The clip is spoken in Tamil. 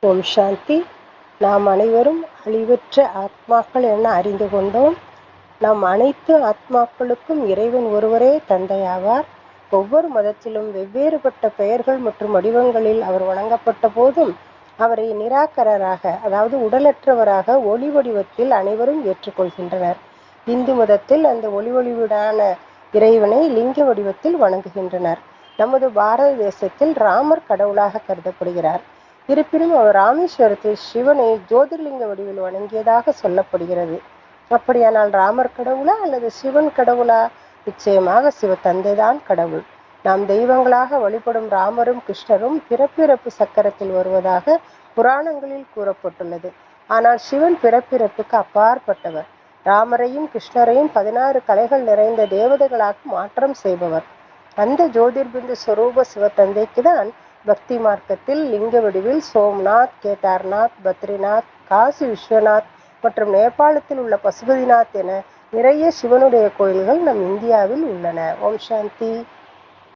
ஓம் சாந்தி. நாம் அனைவரும் அழிவற்ற ஆத்மாக்கள் என அறிந்து கொண்டோம். நம் அனைத்து ஆத்மாக்களுக்கும் இறைவன் ஒருவரே தந்தையாவார். ஒவ்வொரு மதத்திலும் வெவ்வேறுபட்ட பெயர்கள் மற்றும் வடிவங்களில் அவர் வணங்கப்பட்ட போதும் அவரை நிராகரராக, அதாவது உடலற்றவராக ஒளி வடிவத்தில் அனைவரும் ஏற்றுக்கொள்கின்றனர். இந்து மதத்தில் அந்த ஒளி வடிவிலான இறைவனை லிங்க வடிவத்தில் வணங்குகின்றனர். நமது பாரத தேசத்தில் ராமர் கடவுளாக கருதப்படுகிறார். இருப்பினும் அவர் ராமேஸ்வரத்தில் சிவனை ஜோதிர்லிங்க வடிவில் வணங்கியதாக சொல்லப்படுகிறது. அப்படியானால் ராமர் கடவுளா அல்லது சிவன் கடவுளா? நிச்சயமாக சிவ தந்தைதான் கடவுள். நாம் தெய்வங்களாக வழிபடும் ராமரும் கிருஷ்ணரும் பிறப்பிறப்பு சக்கரத்தில் வருவதாக புராணங்களில் கூறப்பட்டுள்ளது. ஆனால் சிவன் பிறப்பிறப்புக்கு அப்பாற்பட்டவர். ராமரையும் கிருஷ்ணரையும் 16 கலைகள் நிறைந்த தேவதைகளாக மாற்றம் செய்பவர். அந்த ஜோதிர்பிந்து ஸ்வரூப சிவ தந்தைக்கு தான் பக்தி மார்க்கத்தில் லிங்க வடிவில் சோம்நாத், கேதார்நாத், பத்ரிநாத், காசி விஸ்வநாத் மற்றும் நேபாளத்தில் உள்ள பசுபதிநாத் என நிறைய சிவனுடைய கோயில்கள் நம் இந்தியாவில் உள்ளன. ஓம் சாந்தி.